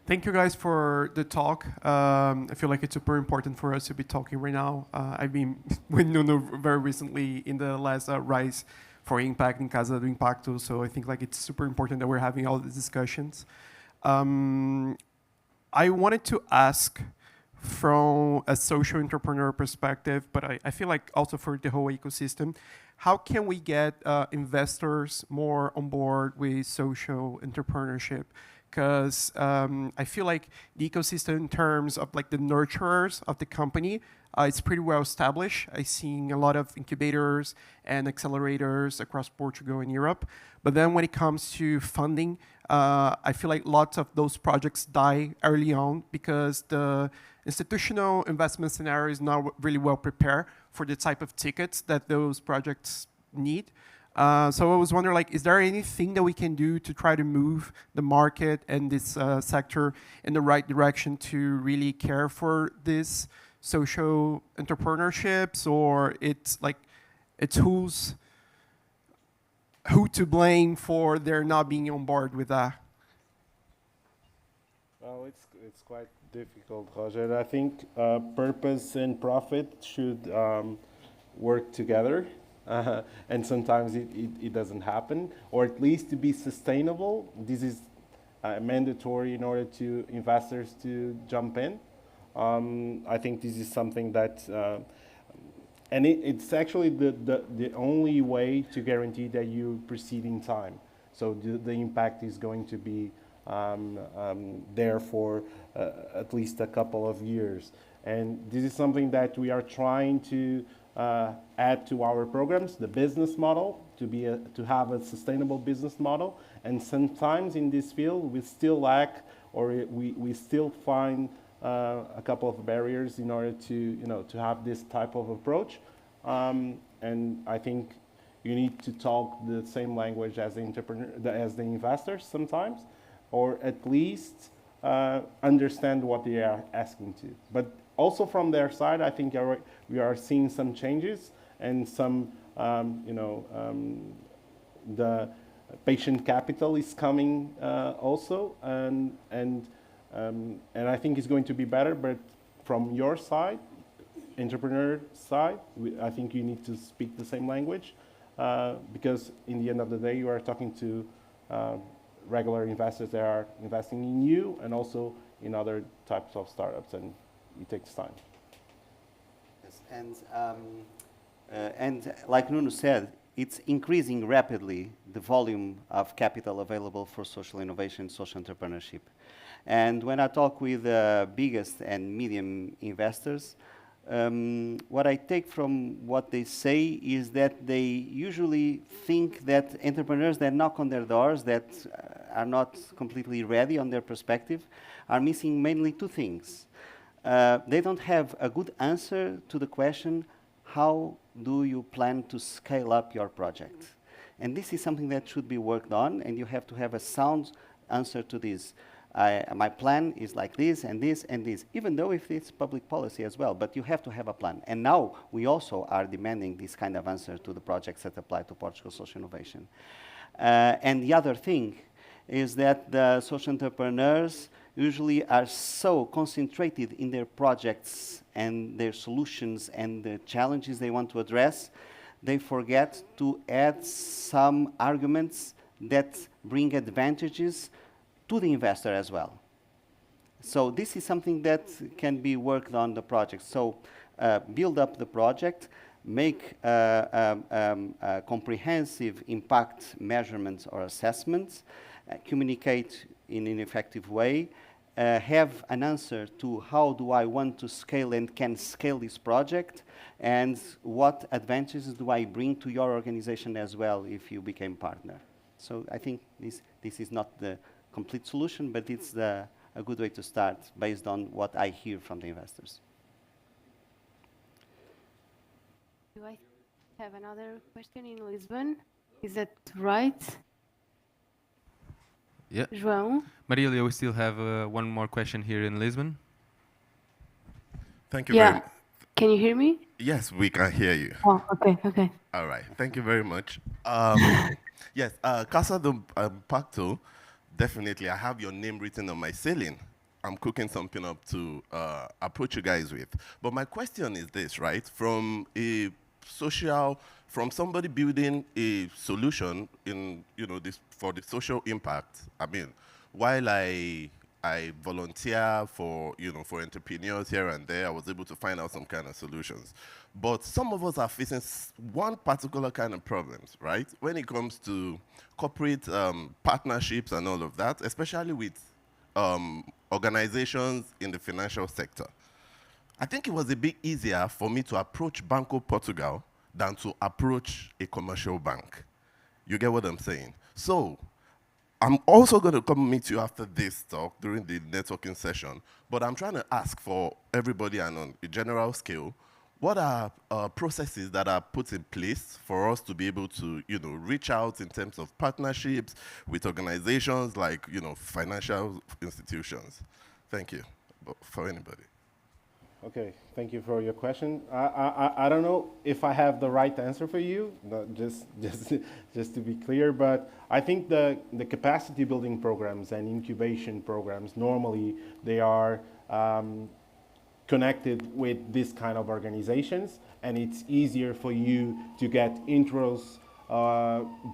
Thank you guys for the talk. I feel like it's super important for us to be talking right now. I've been with Nuno very recently in the last Rise for Impact in Casa do Impacto, so I think like it's super important that we're having all these discussions. I wanted to ask from a social entrepreneur perspective, but I feel like also for the whole ecosystem, how can we get investors more on board with social entrepreneurship? Because I feel like the ecosystem in terms of like the nurturers of the company, it's pretty well established. I've seen a lot of incubators and accelerators across Portugal and Europe. But then when it comes to funding, I feel like lots of those projects die early on because the institutional investment scenario is not really well prepared for the type of tickets that those projects need. So I was wondering, like, is there anything that we can do to try to move the market and this sector in the right direction to really care for this social entrepreneurships, or it's like, it's who to blame for their not being on board with that? Well, it's quite difficult, Roger. I think purpose and profit should work together. And sometimes it doesn't happen, or at least to be sustainable. This is mandatory in order to investors to jump in. I think this is something that, and it's actually the only way to guarantee that you proceed in time. So the impact is going to be there for at least a couple of years. And this is something that we are trying to add to our programs, the business model, to have a sustainable business model. And sometimes in this field, we still lack, or we still find a couple of barriers in order to have this type of approach. And I think you need to talk the same language as the entrepreneur, as the investors sometimes, or at least understand what they are asking to. But also from their side, I think we are seeing some changes and some, the patient capital is coming also, and I think it's going to be better. But from your side, entrepreneur side, I think you need to speak the same language, because in the end of the day, you are talking to regular investors that are investing in you and also in other types of startups, and it takes time. Yes, and like Nuno said, it's increasing rapidly, the volume of capital available for social innovation, social entrepreneurship. And when I talk with the biggest and medium investors, what I take from what they say is that they usually think that entrepreneurs that knock on their doors that are not completely ready on their perspective are missing mainly two things. They don't have a good answer to the question, how do you plan to scale up your project? And this is something that should be worked on, and you have to have a sound answer to this. My plan is like this and this and this, even though if it's public policy as well, but you have to have a plan. And now we also are demanding this kind of answer to the projects that apply to Portugal social innovation. And the other thing is that the social entrepreneurs usually are so concentrated in their projects and their solutions and the challenges they want to address, they forget to add some arguments that bring advantages to the investor as well. So this is something that can be worked on the project. So build up the project, make comprehensive impact measurements or assessments, communicate in an effective way, have an answer to how do I want to scale and can scale this project, and what advantages do I bring to your organization as well if you became partner. So I think this is not the complete solution, but it's a good way to start based on what I hear from the investors. Do I have another question in Lisbon? Is that right? Yeah. João? Marilia, we still have one more question here in Lisbon. Thank you very Yeah. much. Can you hear me? Yes, we can hear you. Oh, okay, okay. All right. Thank you very much. Yes, Casa do Pacto, definitely. I have your name written on my ceiling. I'm cooking something up to approach you guys with. But my question is this, right? From somebody building a solution in, this for the social impact. I mean, while I volunteer for, for entrepreneurs here and there, I was able to find out some kind of solutions. But some of us are facing one particular kind of problems, right? When it comes to corporate partnerships and all of that, especially with organizations in the financial sector. I think it was a bit easier for me to approach Banco Portugal than to approach a commercial bank. You get what I'm saying? So I'm also going to come meet you after this talk during the networking session, but I'm trying to ask for everybody and on a general scale, what are processes that are put in place for us to be able to, reach out in terms of partnerships with organizations like, financial institutions? Thank you. For anybody. Okay, thank you for your question. I don't know if I have the right answer for you, just to be clear, but I think the capacity building programs and incubation programs, normally they are connected with this kind of organizations, and it's easier for you to get intros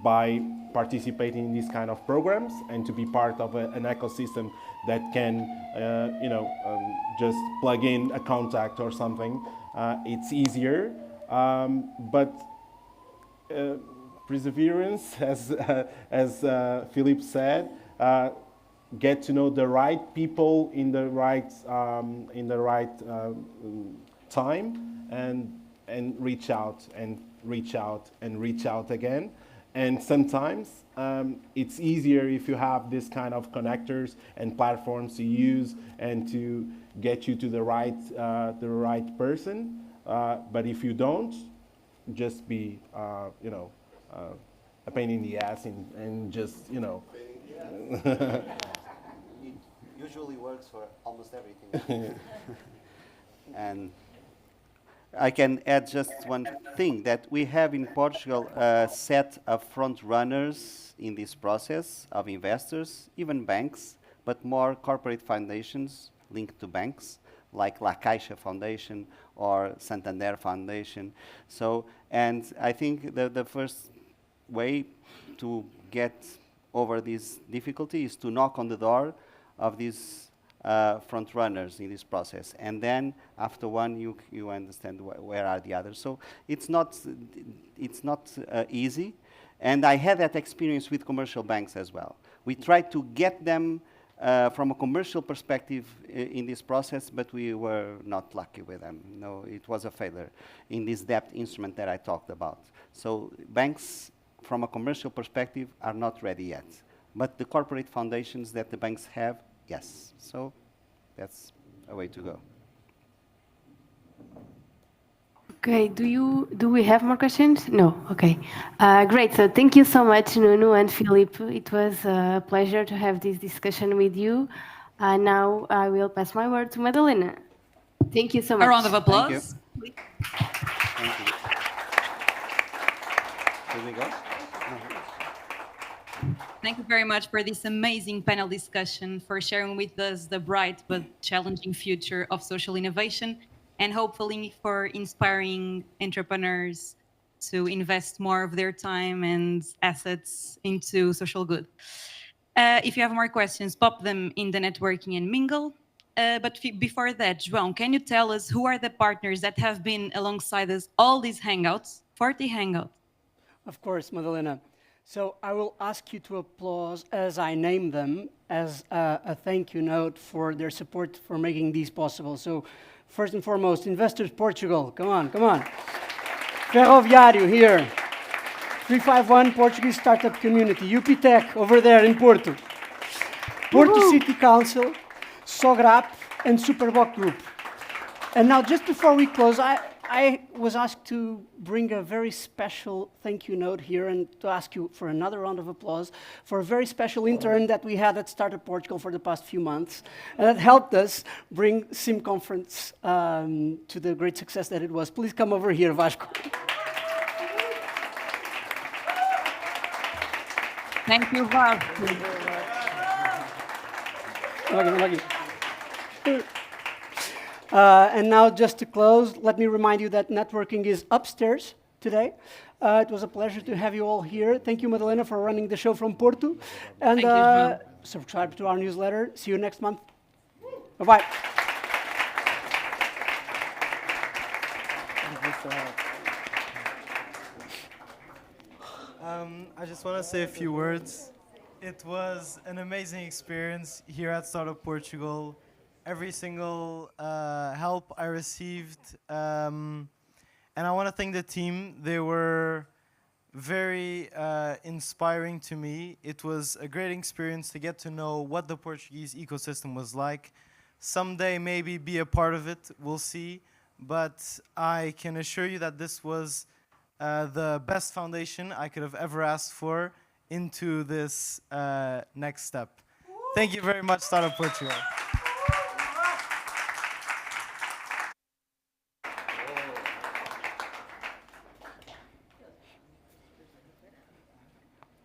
by participating in these kind of programs and to be part of an ecosystem that can, just plug in a contact or something. It's easier, but perseverance, as Philip said, get to know the right people in the right time, and reach out and reach out and reach out again. And sometimes it's easier if you have this kind of connectors and platforms to use and to get you to the right person. But if you don't, just be a pain in the ass and just It usually works for almost everything. And I can add just one thing, that we have in Portugal a set of front runners in this process of investors, even banks, but more corporate foundations linked to banks, like La Caixa Foundation or Santander Foundation. So, and I think the first way to get over this difficulty is to knock on the door of these front runners in this process, and then after one you understand where are the others. So it's not easy, and I had that experience with commercial banks as well. We tried to get them from a commercial perspective in this process, but we were not lucky with them. No, it was a failure in this debt instrument that I talked about. So banks from a commercial perspective are not ready yet, but the corporate foundations that the banks have, yes. So that's a way to go. Okay, do we have more questions? No, okay. Great, so thank you so much, Nuno and Philip. It was a pleasure to have this discussion with you. Now I will pass my word to Madalena. Thank you so much. A round of applause. Thank you. Here we go. Thank you very much for this amazing panel discussion, for sharing with us the bright but challenging future of social innovation, and hopefully for inspiring entrepreneurs to invest more of their time and assets into social good. If you have more questions, pop them in the networking and mingle. But before that, João, can you tell us who are the partners that have been alongside us all these Hangouts, 40 Hangouts? Of course, Madalena. So I will ask you to applause as I name them as a thank you note for their support for making these possible. So first and foremost, Investors Portugal, come on, come on. Ferroviário here. 351 Portuguese Startup Community. UPTech over there in Porto. Porto City Council, Sograp, and Superboc Group. And now just before we close, I was asked to bring a very special thank you note here and to ask you for another round of applause for a very special intern that we had at Startup Portugal for the past few months. And that helped us bring SIM Conference to the great success that it was. Please come over here, Vasco. Thank you, Vasco. And now, just to close, let me remind you that networking is upstairs today. It was a pleasure to have you all here. Thank you, Madalena, for running the show from Porto. And subscribe to our newsletter. See you next month. Bye-bye. I just want to say a few words. It was an amazing experience here at Startup Portugal. Every single help I received, and I want to thank the team. They were very inspiring to me. It was a great experience to get to know what the Portuguese ecosystem was like. Someday maybe be a part of it, we'll see. But I can assure you that this was the best foundation I could have ever asked for into this next step. Thank you very much, Startup Portugal.